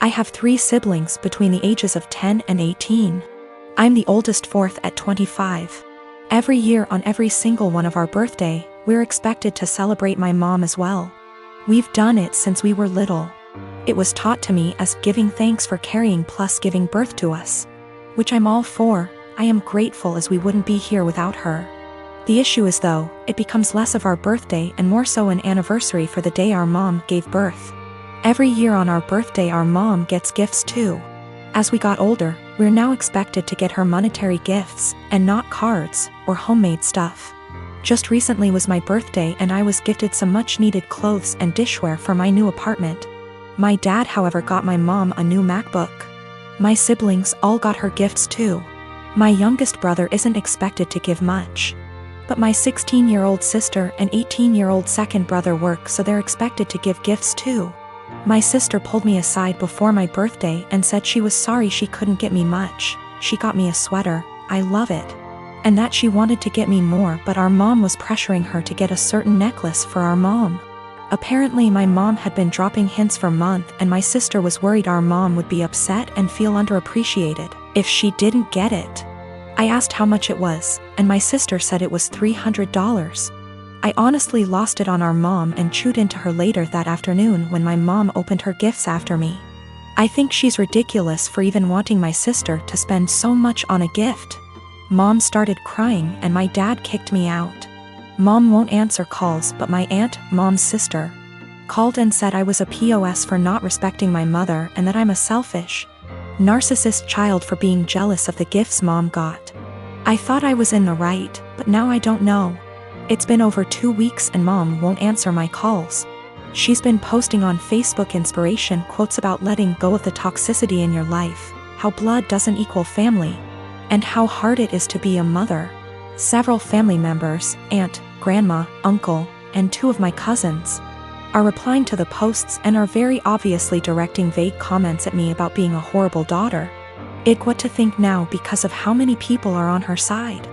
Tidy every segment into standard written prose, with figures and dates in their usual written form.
have 3 siblings between the ages of 10 and 18. I'm the oldest, fourth at 25. Every year on every single one of our birthday, we're expected to celebrate my mom as well. We've done it since we were little. It was taught to me as giving thanks for carrying plus giving birth to us, which I'm all for. I am grateful as we wouldn't be here without her. The issue is though, it becomes less of our birthday and more so an anniversary for the day our mom gave birth. Every year on our birthday our mom gets gifts too. As we got older, we're now expected to get her monetary gifts, and not cards, or homemade stuff. Just recently was my birthday and I was gifted some much needed clothes and dishware for my new apartment. My dad however got my mom a new MacBook. My siblings all got her gifts too. My youngest brother isn't expected to give much. But my 16-year-old sister and 18-year-old second brother work, so they're expected to give gifts too. My sister pulled me aside before my birthday and said she was sorry she couldn't get me much. She got me a sweater, I love it. And that she wanted to get me more, but our mom was pressuring her to get a certain necklace for our mom. Apparently my mom had been dropping hints for months and my sister was worried our mom would be upset and feel underappreciated if she didn't get it. I asked how much it was, and my sister said it was $300. I honestly lost it on our mom and chewed into her later that afternoon when my mom opened her gifts after me. I think she's ridiculous for even wanting my sister to spend so much on a gift. Mom started crying and my dad kicked me out. Mom won't answer calls, but my aunt, mom's sister, called and said I was a POS for not respecting my mother and that I'm a selfish, narcissist child for being jealous of the gifts mom got. I thought I was in the right, but now I don't know. It's been over 2 weeks and mom won't answer my calls. She's been posting on Facebook inspiration quotes about letting go of the toxicity in your life, how blood doesn't equal family, and how hard it is to be a mother. Several family members, aunt, grandma, uncle, and 2 of my cousins, are replying to the posts and are very obviously directing vague comments at me about being a horrible daughter. What to think now because of how many people are on her side.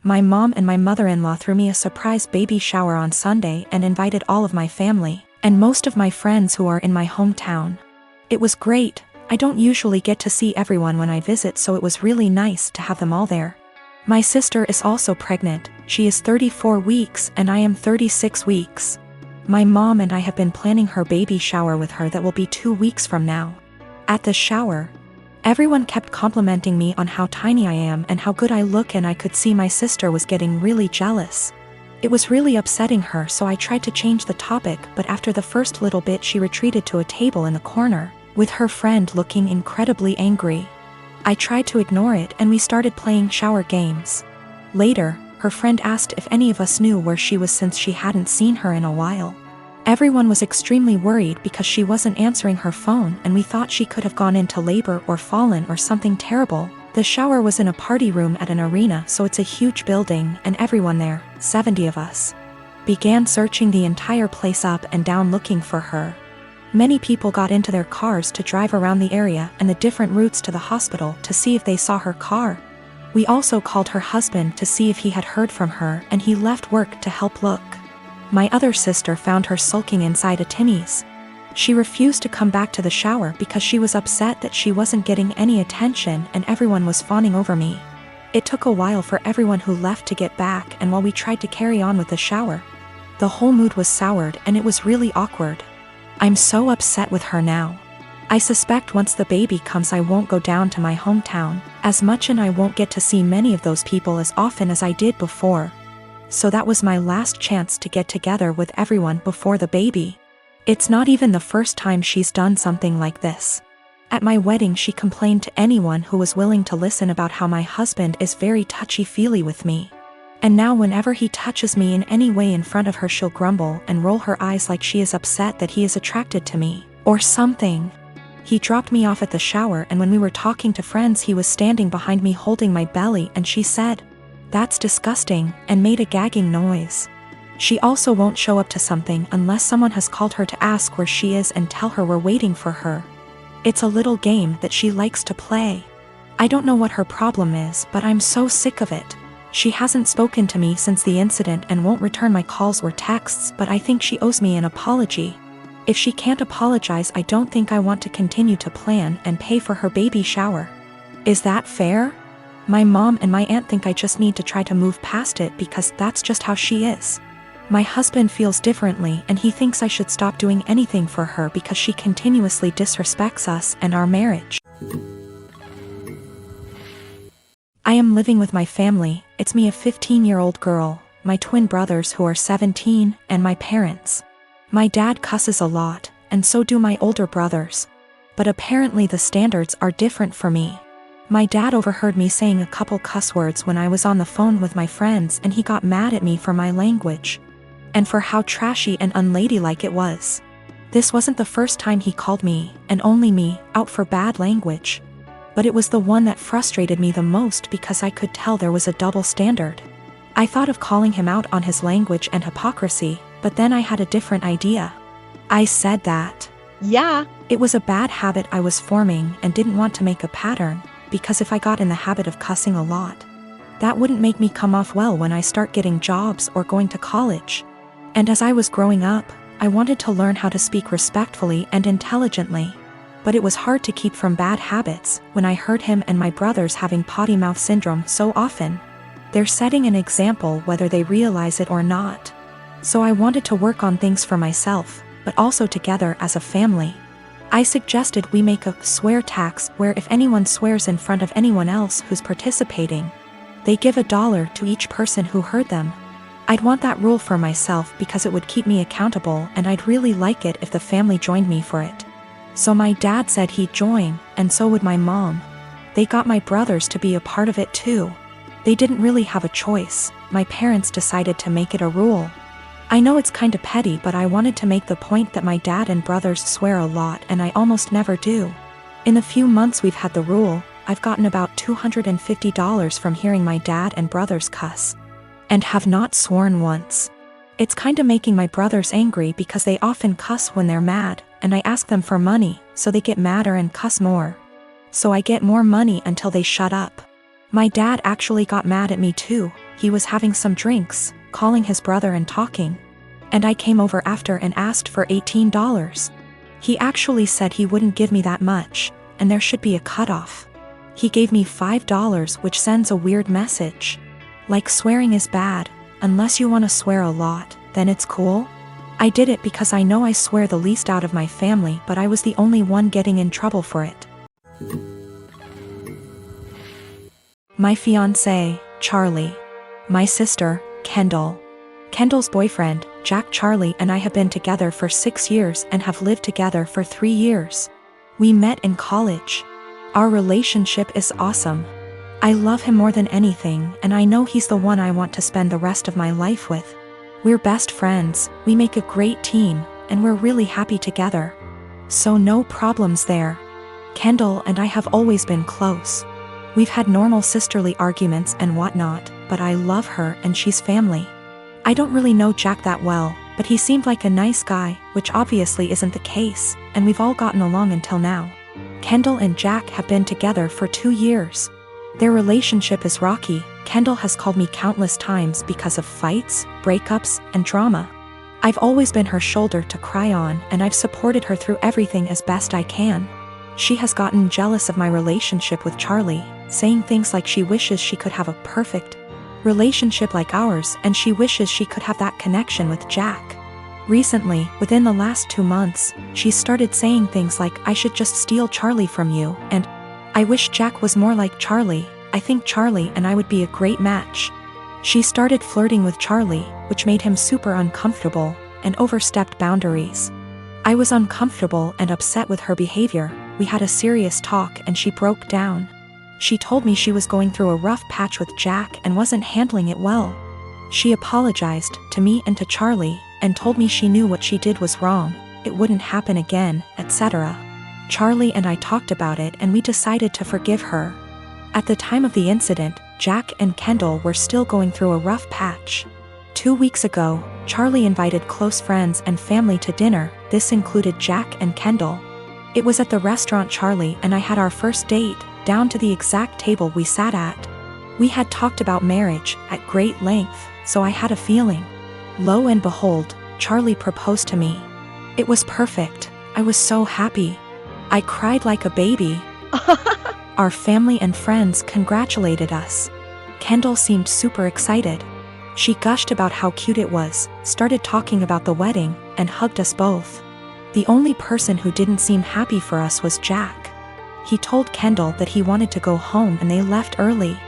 My mom and my mother-in-law threw me a surprise baby shower on Sunday and invited all of my family, and most of my friends who are in my hometown. It was great. I don't usually get to see everyone when I visit, so it was really nice to have them all there. My sister is also pregnant. She is 34 weeks and I am 36 weeks. My mom and I have been planning her baby shower with her that will be 2 weeks from now. At the shower, everyone kept complimenting me on how tiny I am and how good I look, and I could see my sister was getting really jealous. It was really upsetting her, so I tried to change the topic, but after the first little bit she retreated to a table in the corner, with her friend looking incredibly angry. I tried to ignore it and we started playing shower games. Later, her friend asked if any of us knew where she was since she hadn't seen her in a while. Everyone was extremely worried because she wasn't answering her phone and we thought she could have gone into labor or fallen or something terrible. The shower was in a party room at an arena, so it's a huge building, and everyone there, 70 of us, began searching the entire place up and down looking for her. Many people got into their cars to drive around the area and the different routes to the hospital to see if they saw her car. We also called her husband to see if he had heard from her, and he left work to help look. My other sister found her sulking inside a Timmy's. She refused to come back to the shower because she was upset that she wasn't getting any attention and everyone was fawning over me. It took a while for everyone who left to get back, and while we tried to carry on with the shower, the whole mood was soured and it was really awkward. I'm so upset with her now. I suspect once the baby comes I won't go down to my hometown as much, and I won't get to see many of those people as often as I did before. So that was my last chance to get together with everyone before the baby. It's not even the first time she's done something like this. At my wedding she complained to anyone who was willing to listen about how my husband is very touchy-feely with me. And now whenever he touches me in any way in front of her she'll grumble and roll her eyes like she is upset that he is attracted to me, or something. He dropped me off at the shower, and when we were talking to friends he was standing behind me holding my belly, and she said, "That's disgusting," and made a gagging noise. She also won't show up to something unless someone has called her to ask where she is and tell her we're waiting for her. It's a little game that she likes to play. I don't know what her problem is, but I'm so sick of it. She hasn't spoken to me since the incident and won't return my calls or texts, but I think she owes me an apology. If she can't apologize, I don't think I want to continue to plan and pay for her baby shower. Is that fair? My mom and my aunt think I just need to try to move past it because that's just how she is. My husband feels differently and he thinks I should stop doing anything for her because she continuously disrespects us and our marriage. I am living with my family. It's me, a 15-year-old girl, my twin brothers who are 17, and my parents. My dad cusses a lot, and so do my older brothers. But apparently the standards are different for me. My dad overheard me saying a couple cuss words when I was on the phone with my friends, and he got mad at me for my language. And for how trashy and unladylike it was. This wasn't the first time he called me, and only me, out for bad language. But it was the one that frustrated me the most because I could tell there was a double standard. I thought of calling him out on his language and hypocrisy, but then I had a different idea. I said that, yeah, it was a bad habit I was forming and didn't want to make a pattern, because if I got in the habit of cussing a lot, that wouldn't make me come off well when I start getting jobs or going to college. And as I was growing up, I wanted to learn how to speak respectfully and intelligently. But it was hard to keep from bad habits when I heard him and my brothers having potty mouth syndrome so often. They're setting an example whether they realize it or not. So I wanted to work on things for myself, but also together as a family. I suggested we make a swear tax where if anyone swears in front of anyone else who's participating, they give $1 to each person who heard them. I'd want that rule for myself because it would keep me accountable, and I'd really like it if the family joined me for it. So my dad said he'd join, and so would my mom. They got my brothers to be a part of it too. They didn't really have a choice. My parents decided to make it a rule. I know it's kinda petty, but I wanted to make the point that my dad and brothers swear a lot and I almost never do. In the few months we've had the rule, I've gotten about $250 from hearing my dad and brothers cuss. And have not sworn once. It's kinda making my brothers angry because they often cuss when they're mad, and I ask them for money, so they get madder and cuss more. So I get more money until they shut up. My dad actually got mad at me too. He was having some drinks, calling his brother and talking. And I came over after and asked for $18. He actually said he wouldn't give me that much, and there should be a cutoff. He gave me $5, which sends a weird message. Like swearing is bad, unless you want to swear a lot, then it's cool. I did it because I know I swear the least out of my family, but I was the only one getting in trouble for it. My fiancé, Charlie. My sister, Kendall. Kendall's boyfriend, Jack. Charlie and I have been together for 6 years and have lived together for 3 years. We met in college. Our relationship is awesome. I love him more than anything, and I know he's the one I want to spend the rest of my life with. We're best friends, we make a great team, and we're really happy together. So no problems there. Kendall and I have always been close. We've had normal sisterly arguments and whatnot, but I love her and she's family. I don't really know Jack that well, but he seemed like a nice guy, which obviously isn't the case, and we've all gotten along until now. Kendall and Jack have been together for 2 years. Their relationship is rocky. Kendall has called me countless times because of fights, breakups, and drama. I've always been her shoulder to cry on, and I've supported her through everything as best I can. She has gotten jealous of my relationship with Charlie, saying things like she wishes she could have a perfect relationship like ours, and she wishes she could have that connection with Jack. Recently, within the last 2 months, she started saying things like, I should just steal Charlie from you, and I wish Jack was more like Charlie. I think Charlie and I would be a great match. She started flirting with Charlie, which made him super uncomfortable, and overstepped boundaries. I was uncomfortable and upset with her behavior. We had a serious talk and she broke down. She told me she was going through a rough patch with Jack and wasn't handling it well. She apologized to me and to Charlie, and told me she knew what she did was wrong, it wouldn't happen again, etc. Charlie and I talked about it and we decided to forgive her. At the time of the incident, Jack and Kendall were still going through a rough patch. 2 weeks ago, Charlie invited close friends and family to dinner. This included Jack and Kendall. It was at the restaurant Charlie and I had our first date, down to the exact table we sat at. We had talked about marriage at great length, so I had a feeling. Lo and behold, Charlie proposed to me. It was perfect. I was so happy. I cried like a baby. Our family and friends congratulated us. Kendall seemed super excited. She gushed about how cute it was, started talking about the wedding, and hugged us both. The only person who didn't seem happy for us was Jack. He told Kendall that he wanted to go home and they left early.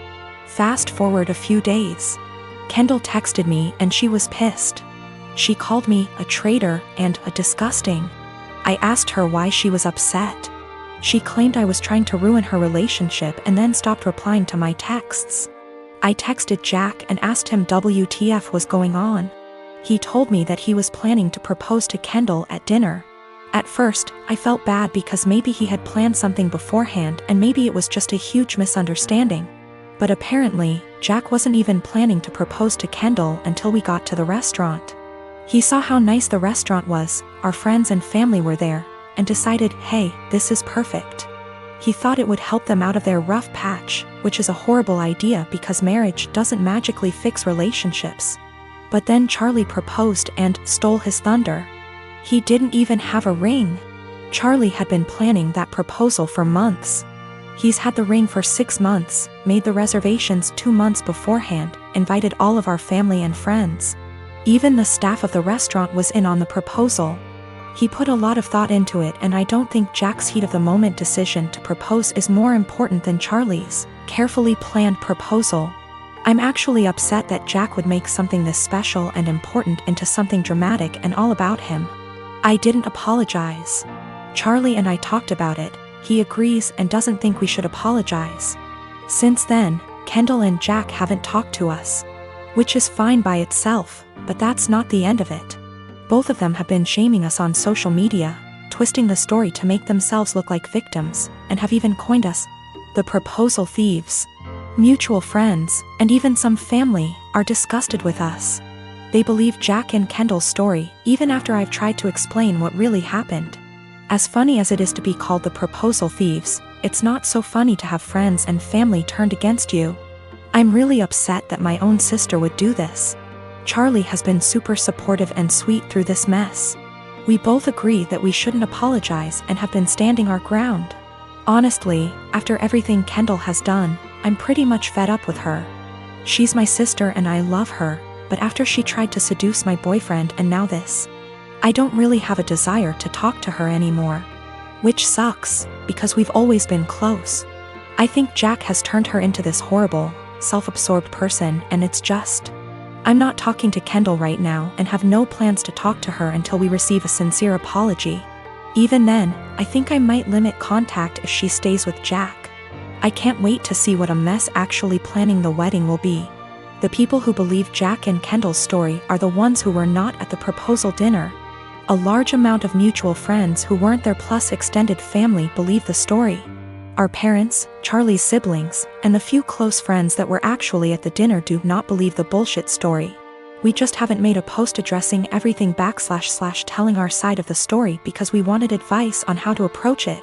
Fast forward a few days. Kendall texted me and she was pissed. She called me a traitor and a disgusting. I asked her why she was upset. She claimed I was trying to ruin her relationship and then stopped replying to my texts. I texted Jack and asked him WTF was going on. He told me that he was planning to propose to Kendall at dinner. At first, I felt bad because maybe he had planned something beforehand and maybe it was just a huge misunderstanding. But apparently, Jack wasn't even planning to propose to Kendall until we got to the restaurant. He saw how nice the restaurant was, our friends and family were there, and decided, hey, this is perfect. He thought it would help them out of their rough patch, which is a horrible idea because marriage doesn't magically fix relationships. But then Charlie proposed and stole his thunder. He didn't even have a ring. Charlie had been planning that proposal for months. He's had the ring for 6 months, made the reservations 2 months beforehand, invited all of our family and friends. Even the staff of the restaurant was in on the proposal. He put a lot of thought into it, and I don't think Jack's heat-of-the-moment decision to propose is more important than Charlie's carefully planned proposal. I'm actually upset that Jack would make something this special and important into something dramatic and all about him. I didn't apologize. Charlie and I talked about it. He agrees and doesn't think we should apologize. Since then, Kendall and Jack haven't talked to us. Which is fine by itself, but that's not the end of it. Both of them have been shaming us on social media, twisting the story to make themselves look like victims, and have even coined us the proposal thieves. Mutual friends, and even some family, are disgusted with us. They believe Jack and Kendall's story, even after I've tried to explain what really happened. As funny as it is to be called the proposal thieves, it's not so funny to have friends and family turned against you. I'm really upset that my own sister would do this. Charlie has been super supportive and sweet through this mess. We both agree that we shouldn't apologize and have been standing our ground. Honestly, after everything Kendall has done, I'm pretty much fed up with her. She's my sister and I love her, but after she tried to seduce my boyfriend and now this, I don't really have a desire to talk to her anymore. Which sucks, because we've always been close. I think Jack has turned her into this horrible, self-absorbed person, and it's just... I'm not talking to Kendall right now and have no plans to talk to her until we receive a sincere apology. Even then, I think I might limit contact if she stays with Jack. I can't wait to see what a mess actually planning the wedding will be. The people who believe Jack and Kendall's story are the ones who were not at the proposal dinner. A large amount of mutual friends who weren't there plus extended family believe the story. Our parents, Charlie's siblings, and the few close friends that were actually at the dinner do not believe the bullshit story. We just haven't made a post addressing everything / telling our side of the story because we wanted advice on how to approach it.